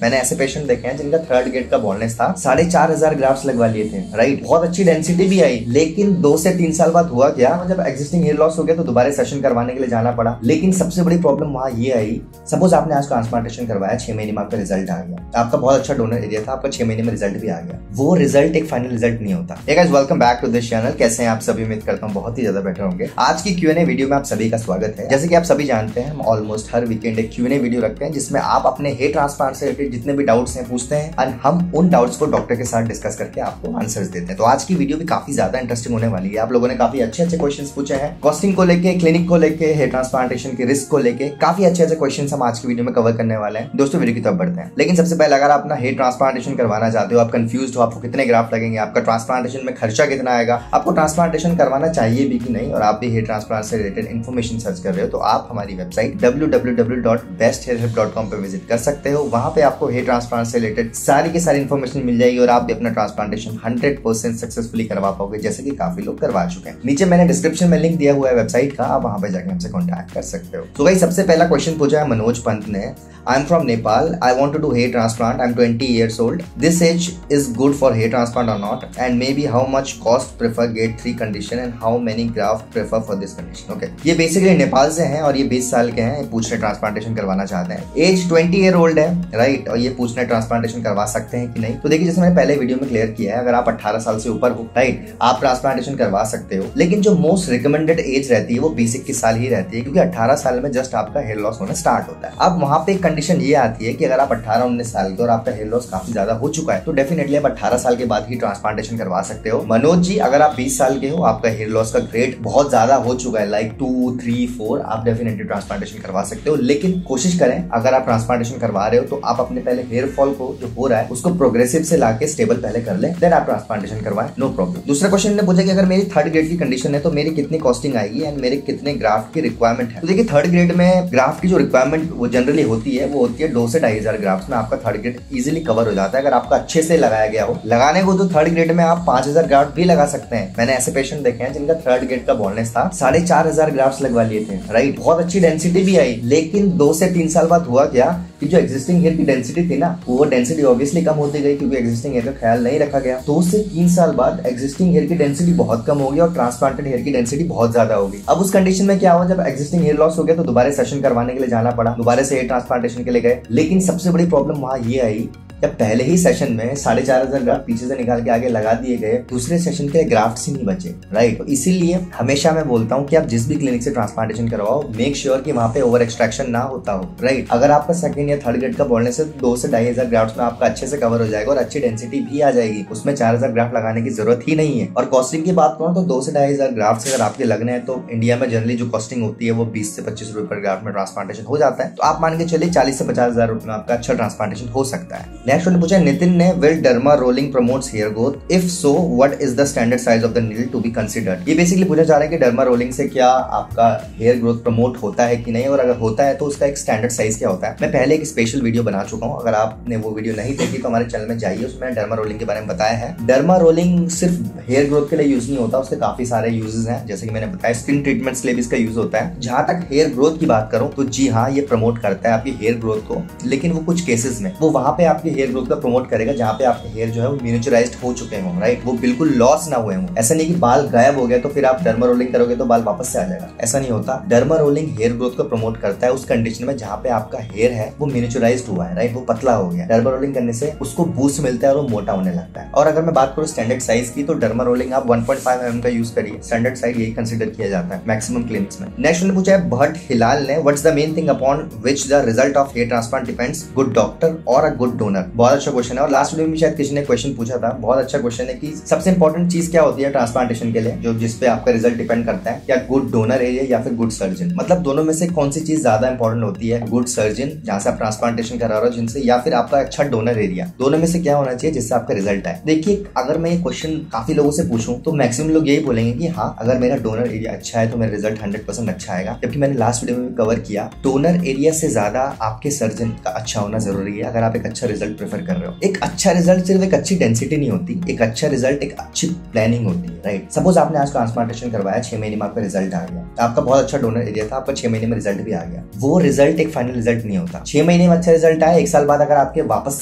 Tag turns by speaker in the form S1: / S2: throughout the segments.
S1: मैंने ऐसे पेशेंट देखे हैं जिनका थर्ड ग्रेड का बॉल्डनेस था, 4,500 ग्राफ्ट्स लगवा लिए थे, राइट। बहुत अच्छी डेंसिटी भी आई, लेकिन 2 से 3 साल बाद हुआ क्या, जब एक्जिस्टिंग हेयर लॉस हो गया तो दोबारा सेशन करवाने के लिए जाना पड़ा। लेकिन सबसे बड़ी प्रॉब्लम वहां ये आई, सपोज आपने आज ट्रांसप्लांटेशन करवाया, 6 महीने में आपका रिजल्ट आ गया, आपका बहुत अच्छा डोनर एरिया था, आपका 6 महीने में रिजल्ट भी आ गया। वो रिजल्ट एक फाइनल रिजल्ट नहीं होता। Hey guys, welcome back to this channel. कैसे हैं आप सभी? उम्मीद करता हूं बहुत ही ज्यादा बेटर होंगे। आज की Q&A वीडियो में आप सभी का स्वागत है। जैसे कि आप सभी जानते हैं, हम ऑलमोस्ट हर वीकेंड एक Q&A वीडियो रखते हैं जिसमें आप अपने हेयर ट्रांसप्लांट से रिलेटेड जितने भी डाउट्स हैं पूछते हैं और हम उन डाउट्स को डॉक्टर के साथ डिस्कस करके आपको आंसर्स देते हैं। तो आज की वीडियो भी काफी ज्यादा इंटरेस्टिंग होने वाली है। आप लोगों ने काफी अच्छे क्वेश्चंस पूछे हैं, कॉस्टिंग को लेके, क्लिनिक को लेके, हेयर ट्रांसप्लांटेशन के रिस्क को लेके, काफी अच्छे क्वेश्चंस हम आज की वीडियो में कवर करने वाले हैं। दोस्तों, वीडियो की तरफ बढ़ते हैं। लेकिन सबसे पहले, अगर आप अपना हेयर ट्रांसप्लांटेशन करवाना चाहते हो, आप कंफ्यूज हो, आपको कितने ग्राफ्ट लगेंगे, आपका ट्रांसप्लांटेशन में खर्चा कितना आएगा, आपको ट्रांसप्लांटेशन करवाना चाहिए भी कि नहीं, और आप भी हेयर ट्रांसप्लांट से रिलेटेड इन्फॉर्मेशन सर्च कर रहे हो, तो आप हमारी वेबसाइट www.besthairhelp.com पे विजिट कर सकते हो। वहां पे आपको हेयर ट्रांसप्लांट से रिलेटेड सारी की सारी इन्फॉर्मेशन मिल जाएगी और आप भी अपना ट्रांसप्लांटेशन 100% सक्सेसफुली करवा पाओगे, जैसे कि काफी लोग करवा चुके हैं। नीचे मैंने डिस्क्रिप्शन में लिंक दिया हुआ है वेबसाइट का, आप वहां पे जाकर हमसे कॉन्टैक्ट कर सकते हो। तो गाइस, सबसे पहला क्वेश्चन पूछा है मनोज पंत ने। I am from Nepal, I want to do hair transplant, I am 20 years old. This age is good for hair transplant or not, and maybe how much cost prefer grade 3 condition and how many graft prefer for this condition. Okay, ये basically Nepal से हैं और ये 20 साल के हैं, पूछ रहे ट्रांसप्लांटेशन करवाना चाहते हैं। एज 20 year old है, राइट, और ये पूछ रहे ट्रांसप्लांटेशन करवा सकते हैं कि नहीं। तो देखिए, जैसे मैंने पहले वीडियो में क्लियर किया है, अगर आप 18 साल से ऊपर हो, राइट, आप ट्रांसप्लांटेशन करवा सकते हो। लेकिन जो मोस्ट रिकमेंडेड एज रहती है वो 20-21 साल ही रहती है, क्योंकि 18 साल में जस्ट आपका हेयर लॉस होना स्टार्ट होता है। अब वहां पे कंडीशन ये आती है कि अगर आप 18-19 साल के और आपका हेयर लॉस काफी ज्यादा हो चुका है, तो डेफिनेटली आप 18 साल के बाद ही ट्रांसप्लांटेशन करवा सकते हो। मनोज जी, अगर आप 20 साल के हो, आपका हेयर लॉस का ग्रेड बहुत ज्यादा हो चुका है, लाइक 2, 3, 4, आप डेफिनेटली ट्रांसप्लांटेशन करवा सकते हो। लेकिन कोशिश करें, अगर आप ट्रांसप्लांटेशन करवा रहे हो तो आप अपने पहले हेयर फॉल को जो हो रहा है उसको प्रोग्रेसिव से लाके स्टेबल पहले कर ले, देन आप ट्रांसप्लांटेशन करवाएं, नो प्रॉब्लम। दूसरा क्वेश्चन ने पूछा कि अगर मेरी थर्ड ग्रेड की कंडीशन है तो मेरी कितनी कॉस्टिंग आएगी एंड मेरे कितने ग्राफ्ट की रिक्वायरमेंट है। तो देखिए, थर्ड ग्रेड में ग्राफ्ट की जो रिक्वायरमेंट वो जनरली होती है, वो होती है 2 से 2,500 ग्राफ्ट में आपका थर्ड ग्रेड इजीली कवर हो जाता है, अगर आपका अच्छे से लगाया गया हो। लगाने को तो थर्ड ग्रेड में आप 5,000 ग्राफ्ट भी लगा सकते हैं। मैंने ऐसे पेशेंट देखे हैं जिनका थर्ड ग्रेड का बॉल्डनेस था, 4,500 ग्राफ्ट लगवा लिए थे, राइट। बहुत अच्छी डेंसिटी भी आई, लेकिन 2 से 3 साल बाद हुआ क्या कि जो एक्जिस्टिंग हेयर की डेंसिटी थी ना, वो डेंसिटी ऑब्वियसली कम होती गई, क्योंकि एक्जिस्टिंग हेयर का ख्याल नहीं रखा गया। 2 से 3 साल बाद एक्जिस्टिंग हेयर की डेंसिटी बहुत कम होगी और ट्रांसप्लांटेड हेयर की डेंसिटी बहुत ज्यादा होगी। अब उस कंडीशन में क्या हुआ, जब एक्जिस्टिंग हेयर लॉस हो गया तो दोबारा सेशन करवाने के लिए जाना पड़ा, दोबारा से हेयर ट्रांसप्लांटेशन के लिए गए। लेकिन सबसे बड़ी प्रॉब्लम वहां ये आई, जब पहले ही सेशन में 4,500 ग्राफ्ट पीछे से निकाल के आगे लगा दिए गए, दूसरे सेशन के ग्राफ्ट ही नहीं बचे, राइट। तो इसीलिए हमेशा मैं बोलता हूं कि आप जिस भी क्लिनिक से ट्रांसप्लांटेशन करवाओ, मेक श्योर कि वहां पे ओवर एक्सट्रैक्शन ना होता हो, राइट। अगर आपका सेकंड या थर्ड ग्रेड का बॉल्डनेस है, 2 से 2,500 ग्राफ्ट में आपका अच्छे से कवर हो जाएगा और अच्छी डेंसिटी भी आ जाएगी, उसमें 4,000 ग्राफ्ट लगाने की जरूरत ही नहीं है। और कॉस्टिंग की बात करूं तो 2 से 2,500 ग्राफ्ट अगर आपके लगने हैं तो इंडिया में जनरली जो कॉस्टिंग होती है वो 20 से 25 रुपए पर ग्राफ्ट में ट्रांसप्लांटेशन हो जाता है। तो आप मान के चलिए 40 से 50,000 रुपए में आपका अच्छा ट्रांसप्लांटेशन हो सकता है। नेक्स्ट उन्होंने पूछा नितिन ने, will derma rolling promotes hair growth? If so, what is the standard size of the needle to be considered? ये बेसिकली पूछा जा रहा है कि डर्मा रोलिंग से क्या आपका हेयर ग्रोथ प्रमोट होता है कि नहीं, और अगर होता है तो उसका एक स्टैंडर्ड साइज क्या होता है। मैं पहले एक स्पेशल वीडियो बना चुका हूं, अगर आपने वो वीडियो नहीं देखी तो हमारे चैनल में जाइए, उसमें डर्मा रोलिंग के बारे में बताया है। डर्मा रोलिंग सिर्फ हेयर ग्रोथ के लिए यूज नहीं होता, उसके काफी सारे यूजेस हैं, जैसे कि मैंने बताया स्किन ट्रीटमेंट्स के लिए भी इसका यूज होता है। जहां तक हेयर ग्रोथ की बात करूं तो जी हाँ, ये प्रमोट करता है आपकी हेयर ग्रोथ को, लेकिन वो कुछ केसेस में वो वहां पे आपकी हेयर ग्रोथ का प्रमोट करेगा जहां पे आपके हेयर जो है वो मिनिएचराइज्ड हो चुके हों, राइट, वो बिल्कुल लॉस ना हुए हों। ऐसा नहीं कि बाल गायब हो गए तो फिर आप डर्मा रोलिंग करोगे तो बाल वापस से आ जाएगा, ऐसा नहीं होता। डर्मा रोलिंग हेयर ग्रोथ को प्रमोट करता है उस कंडीशन में जहां पे आपका हेयर है वो मिनिएचराइज्ड हुआ है, राइट, वो पतला हो गया। डर्मा रोलिंग करने से उसको बूस्ट मिलता है और वो मोटा होने लगता है। और अगर मैं बात करूं स्टैंडर्ड साइज की, तो डर्मा रोलिंग आप 1.5 mm का यूज करिए, स्टैंडर्ड साइज यही कंसीडर किया जाता है मैक्सिमम क्लिनिक्स में। नेक्स्ट उन्होंने पूछा है भट्ट हिलाल ने, what's the main thing upon which the result of hair transplant depends, good doctor और अ गुड डोनर। बहुत अच्छा क्वेश्चन है और लास्ट वीडियो में शायद किसी ने क्वेश्चन पूछा था, बहुत अच्छा क्वेश्चन है कि सबसे इंपॉर्टेंट चीज क्या होती है ट्रांसप्लांटेशन के लिए, जो जिसपे आपका रिजल्ट डिपेंड करता है, क्या गुड डोनर एरिया या फिर गुड सर्जन। मतलब दोनों में से कौन सी चीज ज्यादा इंपॉर्टेंट होती है, गुड सर्जन जहां से आप ट्रांसप्लांटेशन करा रहे हो जिनसे, या फिर आपका अच्छा डोनर एरिया, दोनों में से क्या होना चाहिए जिससे आपका रिजल्ट आए। देखिए, अगर मैं ये क्वेश्चन काफी लोगों से पूछूं तो मैक्सिमम लोग यही बोलेंगे कि हाँ, अगर मेरा डोनर एरिया अच्छा है तो मेरा रिजल्ट 100% अच्छा आएगा। जबकि मैंने लास्ट वीडियो में कवर किया, डोनर एरिया से ज्यादा आपके सर्जन का अच्छा होना जरूरी है अगर आप एक अच्छा रिजल्ट प्रेफर कर रहे हो। एक अच्छा रिजल्ट सिर्फ एक अच्छी डेंसिटी नहीं होती, एक अच्छा रिजल्ट एक अच्छी प्लानिंग होती है, राइट। सपोज आपने आज ट्रांसप्लांटेशन करवाया, 6 महीने में आपका रिजल्ट आ गया, आपका बहुत अच्छा डोनर एरिया था, आपका 6 महीने में रिजल्ट भी आ गया। वो रिजल्ट एक फाइनल रिजल्ट नहीं होता। 6 महीने में अच्छा रिजल्ट आया, 1 साल बाद अगर आपके वापस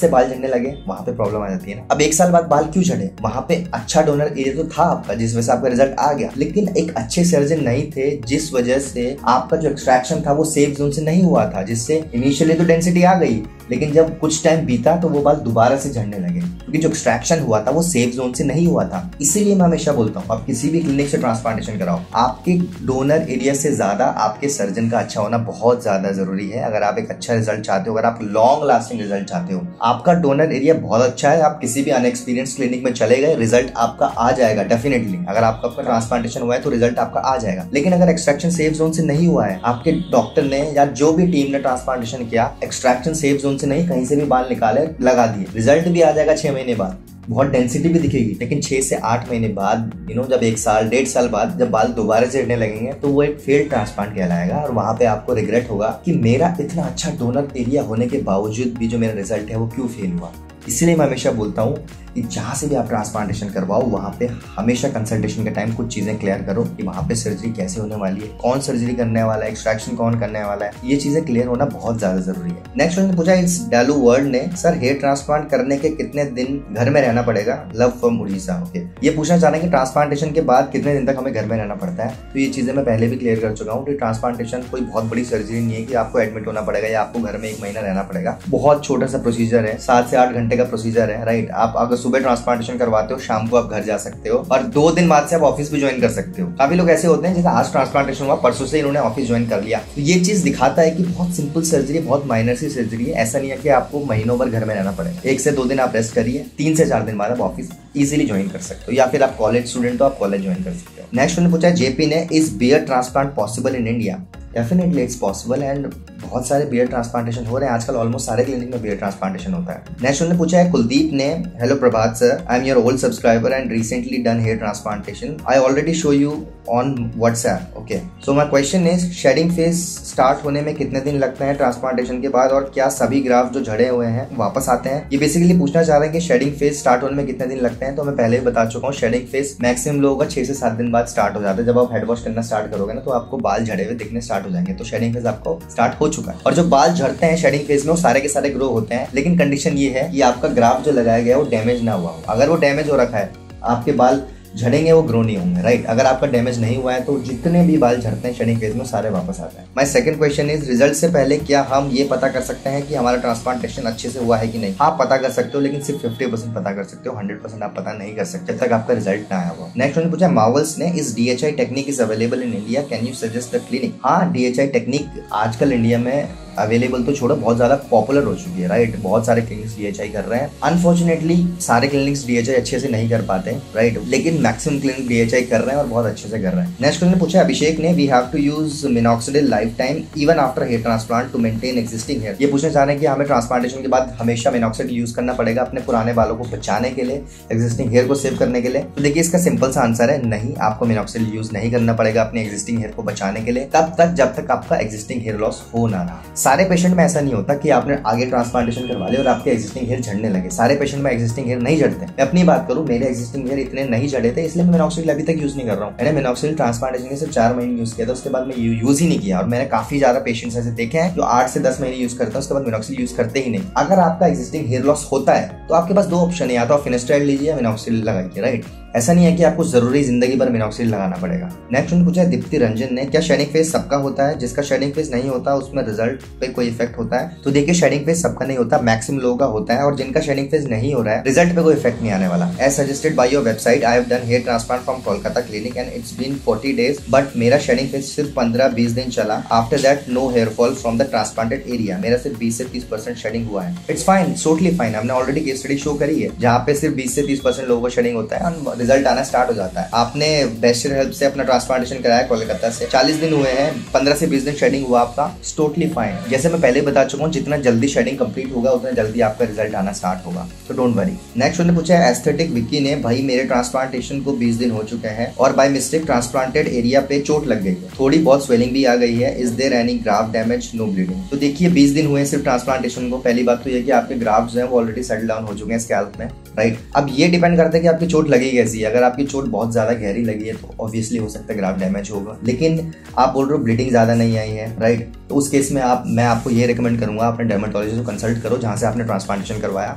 S1: से बाल झड़ने लगे, वहां पे प्रॉब्लम आ जाती है ना। अब 1 साल बाद बाल क्यों झड़े? वहां पे अच्छा डोनर एरिया तो था आपका, जिस वजह से आपका रिजल्ट आ गया, लेकिन एक अच्छे सर्जन नहीं थे, जिस वजह से आपका जो एक्सट्रैक्शन था वो सेफ जोन से नहीं हुआ था, जिससे इनिशियली तो डेंसिटी आ गई, लेकिन जब कुछ टाइम बीता तो वो बाल दोबारा से झड़ने लगे, क्योंकि जो एक्सट्रैक्शन हुआ था वो सेफ जोन से नहीं हुआ था। इसीलिए मैं हमेशा बोलता हूँ, आप किसी भी क्लिनिक से ट्रांसप्लांटेशन कराओ, आपके डोनर एरिया से ज्यादा आपके सर्जन का अच्छा होना बहुत ज्यादा जरूरी है। अगर आप एक अच्छा रिजल्ट चाहते हो, अगर आप लॉन्ग लास्टिंग रिजल्ट चाहते हो, आपका डोनर एरिया बहुत अच्छा है, आप किसी भी अनएक्सपीरियंस क्लिनिक में चले गए, रिजल्ट आपका आ जाएगा डेफिनेटली। अगर आपका ट्रांसप्लांटेशन हुआ है तो रिजल्ट आपका आ जाएगा। लेकिन अगर एक्सट्रैक्शन सेफ जोन से नहीं हुआ है, आपके डॉक्टर ने या जो भी टीम ने ट्रांसप्लांटेशन किया, एक्सट्रैक्शन सेफ जोन से नहीं, कहीं से भी बाल निकाले लगा दिए, रिजल्ट भी आ जाएगा 6 महीने बाद, बहुत डेंसिटी भी दिखेगी, लेकिन 6 से 8 महीने बाद जब 1 साल 1.5 साल बाद जब बाल दोबारा झड़ने लगेंगे तो वो एक फेल्ड ट्रांसप्लांट कहलाएगा, और वहां पे आपको रिग्रेट होगा कि मेरा इतना अच्छा डोनर एरिया होने के बावजूद भी जो मेरा रिजल्ट है वो क्यों फेल हुआ। इसलिए मैं हमेशा बोलता हूँ कि जहां से भी आप ट्रांसप्लांटेशन करवाओ, वहां पे हमेशा कंसल्टेशन के टाइम कुछ चीजें क्लियर करो कि वहां पे सर्जरी कैसे होने वाली है, कौन सर्जरी करने वाला है, एक्सट्रैक्शन कौन करने वाला है, ये चीजें क्लियर होना बहुत ज्यादा जरूरी है। नेक्स्ट उन्होंने पूछा इस डालू वर्ड ने, सर हेयर ट्रांसप्लांट करने के कितने दिन घर में रहना पड़ेगा? Love from Orissa. ओके, ये पूछना चाह रहे हैं कि ट्रांसप्लांटेशन के बाद कितने दिन तक हमें घर में रहना पड़ता है। तो ये चीजें मैं पहले भी क्लियर कर चुका हूँ कि ट्रांसप्लांटेशन कोई बहुत बड़ी सर्जरी नहीं है कि आपको एडमिट होना पड़ेगा या आपको घर में 1 महीना रहना पड़ेगा। बहुत छोटा सा प्रोसीजर है, 7 से 8 घंटे का प्रोसीजर है, राइट। आप अगर सुबह ट्रांसप्लांटेशन करवाते हो, शाम को आप घर जा सकते हो, और 2 दिन बाद से आप ऑफिस भी ज्वाइन कर सकते हो। काफी लोग ऐसे होते हैं जैसे आज ट्रांसप्लांटेशन हुआ, परसों से इन्होंने ऑफिस ज्वाइन कर लिया। तो ये चीज दिखाता है कि बहुत सिंपल सर्जरी, बहुत माइनर सी सर्जरी है। ऐसा नहीं है कि आपको महीनों भर घर में रहना पड़ेगा। 1 से 2 दिन आप रेस्ट करिए, 3 से 4 दिन बाद आप ऑफिस इजीली ज्वाइन कर सकते हो, या फिर आप कॉलेज स्टूडेंट हो, आप कॉलेज ज्वाइन कर सकते हो। नेक्स्ट उन्होंने पूछा जेपी ने, is beard transplant possible in India? Definitely it's possible, and बहुत सारे बियर्ड ट्रांसप्लांटेशन हो रहे हैं आजकल, ऑलमोस्ट सारे क्लिनिक में बियर्ड ट्रांसप्लांटेशन होता है। नेक्स्ट उन्होंने पूछा है कुलदीप ने, hello Prabhat sir, I am your old subscriber and recently done here transplantation, I already show you on WhatsApp. Okay, so my question is shedding phase start होने में कितने दिन लगते हैं ट्रांसप्लांटेशन के बाद, और क्या सभी ग्राफ जो झड़े हुए हैं वापस आते हैं? ये बेसिकली पूछना चाह रहे हैं कि शेडिंग फेज स्टार्ट होने में कितने दिन लगते हैं। तो मैं पहले ही बता चुका हूँ, शेडिंग फेज मैक्सिमम लोगों का 6 से 7 दिन बाद स्टार्ट हो जाता है। जब आप हेड वॉश करना स्टार्ट करोगे ना, तो आपको बाल झड़े हुए दिखने स्टार्ट हो जाएंगे, तो शेडिंग फेज आपको स्टार्ट हो चुका है। और जो बाल झड़ते हैं शेडिंग फेज में, वो सारे के सारे ग्रो होते हैं, लेकिन कंडीशन ये है कि आपका ग्राफ जो लगाया गया है वो डैमेज ना हुआ हो। अगर वो डैमेज हो रखा है, आपके बाल झड़ेंगे, वो ग्रो नहीं होंगे, राइट। अगर आपका डैमेज नहीं हुआ है तो जितने भी बाल झड़ते हैं शेडिंग फेज में सारे वापस आते हैं। My second question is, result से पहले क्या हम ये पता कर सकते हैं कि हमारा ट्रांसप्लांटेशन अच्छे से हुआ है कि नहीं? आप पता कर सकते हो, लेकिन सिर्फ 50% पता कर सकते हो, 100% आप पता नहीं कर सकते जब तक आपका रिजल्ट ना आया हो। नेक्स्ट उन्होंने पूछा मार्वल्स ने, is DHI technique is available in India, can you suggest the clinic? हाँ, DHI टेक्निक आजकल इंडिया में अवेलेबल तो छोड़ो, बहुत ज्यादा पॉपुलर हो चुकी है, राइट। बहुत सारे क्लिनिक्स DHI कर रहे हैं। अनफॉर्चुनेटली सारे क्लिनिक्स DHI अच्छे से नहीं कर पाते, राइट, लेकिन मैक्सिमम क्लिनिक DHI कर रहे हैं और बहुत अच्छे से कर रहे हैं। नेक्स्ट उन्होंने पूछा अभिषेक ने, we have to use minoxidil life time even after hair transplant to maintain existing hair. ये पूछना चाह रहे हैं कि हमें ट्रांसप्लांटेशन के बाद हमेशा मिनॉक्सिडिल यूज करना पड़ेगा अपने पुराने बालों को बचाने के लिए, एक्जिस्टिंग हेयर को सेव करने के लिए? तो देखिए, इसका सिंपल सा आंसर है नहीं, आपको मिनॉक्सिडिल यूज नहीं करना पड़ेगा अपने एक्जिस्टिंग हेयर को बचाने के लिए, तब तक जब तक आपका एक्जिस्टिंग हेयर लॉस हो ना रहा। सारे पेशेंट में ऐसा नहीं होता कि आपने आगे ट्रांसप्लांटेशन करवा लिया और आपके एक्जिस्टिंग हेयर झड़ने लगे। सारे पेशेंट में एक्जिस्टिंग हेयर नहीं झड़ते। मैं अपनी बात करूं, मेरे एक्जिस्टिंग हेयर इतने नहीं झड़े थे, इसलिए मैं मिनॉक्सिडिल अभी तक यूज नहीं कर रहा हूं। मैंने मिनॉक्सिडिल ट्रांसप्लांटेशन के सिर्फ 4 महीने यूज किया था, उसके बाद मैं यूज ही नहीं किया। और मैंने काफी ज्यादा पेशेंट्स ऐसे देखे हैं जो 8 से 10 महीने यूज करते हैं, उसके बाद मिनॉक्सिडिल यूज करते ही नहीं। अगर आपका एक्जिस्टिंग हेयर लॉस होता है तो आपके पास 2 ऑप्शन है, या तो आप फिनेस्ट्राइड लीजिए या मिनॉक्सिडिल लगाइए, राइट। ऐसा नहीं है कि आपको जरूरी जिंदगी भर मिनॉक्सिडिल लगाना पड़ेगा। नेक्स्ट उन्होंने पूछा दीप्ति रंजन ने, क्या शेडिंग फेज सबका होता है? जिसका शेडिंग फेज नहीं होता उसमें रिजल्ट पे कोई इफेक्ट होता है? तो देखिए, शेडिंग फेज सबका नहीं होता, मैक्सिमम लोगों का होता है, और जिनका शेडिंग फेज नहीं हो रहा है रिजल्ट पे कोई इफेक्ट नहीं आने वाला। As suggested by your website, I have done hair transplant from Kolkata clinic and it's been 40 days, but मेरा शेडिंग फेज सिर्फ 15-20 दिन चला। After that no hair fall from the transplanted area. मेरा सिर्फ 20 से 30% शेडिंग हुआ है। It's fine, totally fine. हमने ऑलरेडी केस स्टडी शो करी है जहाँ पे सिर्फ 20 से 30% लोगों को शेडिंग होता है और रिजल्ट आना स्टार्ट हो जाता है। आपने बेस्ट हेयर हेल्प से अपना ट्रांसप्लांटेशन कराया कोलकाता से, 40 दिन हुए हैं, 15 से 20 दिन शेडिंग हुआ आपका, टोटली फाइन। जैसे मैं पहले बता चुका हूँ, जितना जल्दी शेडिंग कंप्लीट होगा उतना जल्दी आपका रिजल्ट आना स्टार्ट होगा, तो डोंट वरी। नेक्स्ट उन्होंने पूछा है एस्थेटिक विक्की ने, भाई मेरे ट्रांसप्लांटेशन को 20 दिन हो चुके हैं और बाय मिस्टेक ट्रांसप्लांटेड एरिया पे चोट लग गई है, थोड़ी बहुत स्वेलिंग भी आ गई है, is there any graft damage, no bleeding. तो देखिए 20 दिन हुए सिर्फ ट्रांसप्लांटेशन को। पहली बात तो ये कि आपके ग्राफ्ट जो है वो ऑलरेडी सेटल डाउन हो चुके हैं स्कैल्प में, राइट। अब ये डिपेंड करता है कि आपकी चोट लगी कैसी है। अगर आपकी चोट बहुत ज्यादा गहरी लगी है तो ऑब्वियसली हो सकता है ग्राफ्ट डैमेज होगा, लेकिन आप बोल रहे हो ब्लीडिंग ज्यादा नहीं आई है, राइट, तो उस केस में मैं आपको ये रिकमेंड करूंगा अपने डर्मेटोलॉजिस्ट को कंसल्ट करो जहां से आपने ट्रांसप्लांटेशन करवाया,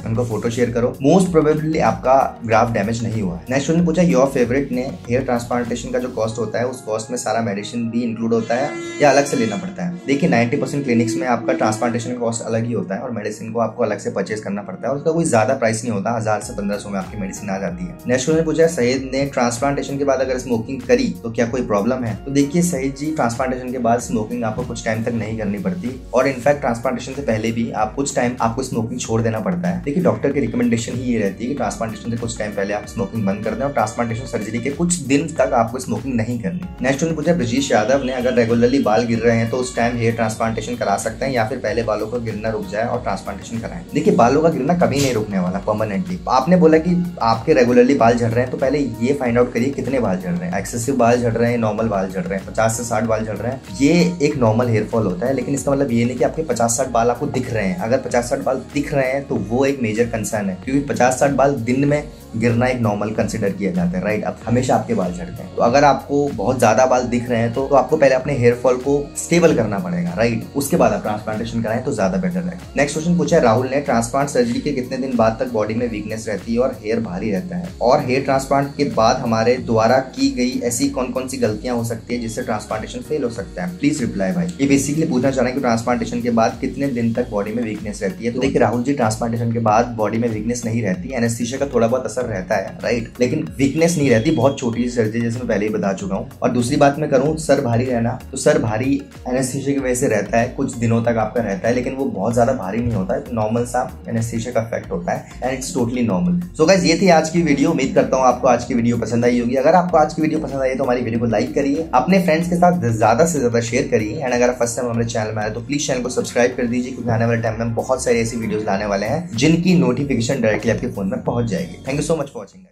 S1: उनको फोटो शेयर करो, मोस्ट प्रोबेबली आपका ग्राफ्ट डैमेज नहीं हुआ है। नेक्स्ट उन्होंने पूछा योर फेवरेट ने, हेयर ट्रांसप्लांटेशन का जो कॉस्ट होता है उस कॉस्ट में सारा मेडिसिन भी इंक्लूड होता है या अलग से लेना पड़ता है? देखिए 90% क्लिनिक्स में आपका ट्रांसप्लांटेशन का कॉस्ट अलग ही होता है और मेडिसिन को आपको अलग से परचेज करना पड़ता है, उसका कोई ज्यादा प्राइस नहीं होता, 1000 से 1500 में आपकी मेडिसिन आ जाती है। नेक्स्ट उन्होंने पूछा सईद ने ट्रांसप्लांटेशन के बाद अगर स्मोकिंग करी तो क्या कोई प्रॉब्लम है? तो देखिए सईद जी, ट्रांसप्लांटेशन के बाद स्मोकिंग आपको कुछ टाइम तक नहीं करनी पड़ती और इनफैक्ट ट्रांसप्लांटेशन से पहले भी आप कुछ टाइम आपको स्मोकिंग छोड़ देना पड़ता है। देखिए डॉक्टर की रिकमेंडेशन ही ये रहती है कि ट्रांसप्लांटेशन से कुछ टाइम पहले आप स्मोकिंग बंद कर दें और ट्रांसप्लांटेशन सर्जरी के कुछ दिन तक आपको स्मोकिंग नहीं करनी। नेक्स्ट उन्होंने पूछा ब्रजेश यादव ने, अगर रेगुलरली बाल गिर रहे हैं तो उस टाइम हेयर ट्रांसप्लांटेशन करा सकते हैं या फिर पहले बालों का गिरना रुक जाए और ट्रांसप्लांटेशन कराएं? देखिए बालों का गिरना कभी नहीं रुकने वाला परमानेंटली। आपने बोला कि आपके रेगुलरली बाल झड़ रहे हैं, तो पहले ये फाइंड आउट करिए कितने बाल झड़ रहे हैं, एक्सेसिव बाल झड़ रहे हैं, नॉर्मल बाल झड़ रहे हैं, 50 से 60 बाल झड़ रहे हैं, ये एक नॉर्मल हेयर फॉल होता है। लेकिन इसका मतलब ये नहीं कि आपके 50-60 बाल आपको दिख रहे हैं। अगर 50-60 बाल दिख रहे हैं तो वो एक मेजर कंसर्न है, क्योंकि 50-60 बाल दिन में गिरना एक नॉर्मल कंसिडर किया जाता है, राइट। अब हमेशा आपके बाल झड़ते हैं, तो अगर आपको बहुत ज्यादा बाल दिख रहे हैं तो आपको पहले अपने हेयर फॉल को स्टेबल करना पड़ेगा, राइट, उसके बाद आप ट्रांसप्लांटेशन कराएं तो ज्यादा बेटर है। नेक्स्ट क्वेश्चन पूछा है राहुल ने, ट्रांसप्लांट सर्जरी के कितने दिन बाद तक बॉडी में वीकनेस रहती है और हेयर भारी रहता है, और हेयर ट्रांसप्लांट के बाद हमारे द्वारा की गई ऐसी कौन कौन सी गलतियां हो सकती है जिससे ट्रांसप्लांटेशन फेल हो सकता है? प्लीज रिप्लाई भाई। ये बेसिकली पूछना चाह रहे हैं कि ट्रांसप्लांटेशन के बाद कितने दिन तक बॉडी में वीकनेस रहती है। तो देखिए राहुल जी, ट्रांसप्लांटेशन के बाद बॉडी में वीकनेस नहीं रहती, एनेस्थीसिया का थोड़ा बहुत असर रहता है, राइट, लेकिन वीकनेस नहीं रहती। बहुत छोटी सी सर्जरी जैसे मैं पहले ही बता चुका हूँ। और दूसरी बात मैं करूँ सर भारी रहना, तो सर भारी एनेस्थीसिया की वजह से रहता है, कुछ दिनों तक आपका रहता है, लेकिन वो बहुत ज्यादा भारी नहीं होता है, नॉर्मल सा एनेस्थीसिया का इफेक्ट होता है and it's totally normal. So guys, ये थी आज की वीडियो। उम्मीद करता हूँ आपको आज की वीडियो पसंद आई होगी। अगर आपको आज की वीडियो पसंद आई तो हमारी वीडियो को लाइक करिए, अपने फ्रेंड्स के साथ ज्यादा से ज्यादा शेयर करिए एंड अगर फर्स्ट टाइम हमारे चैनल में आए तो प्लीज चैनल को सब्सक्राइब कर दीजिए, क्योंकि आने वाले टाइम में बहुत सारी ऐसी वीडियोस लाने वाले हैं जिनकी नोटिफिकेशन डायरेक्टली आपके फोन में पहुंच जाएगी। Thank you so much for watching.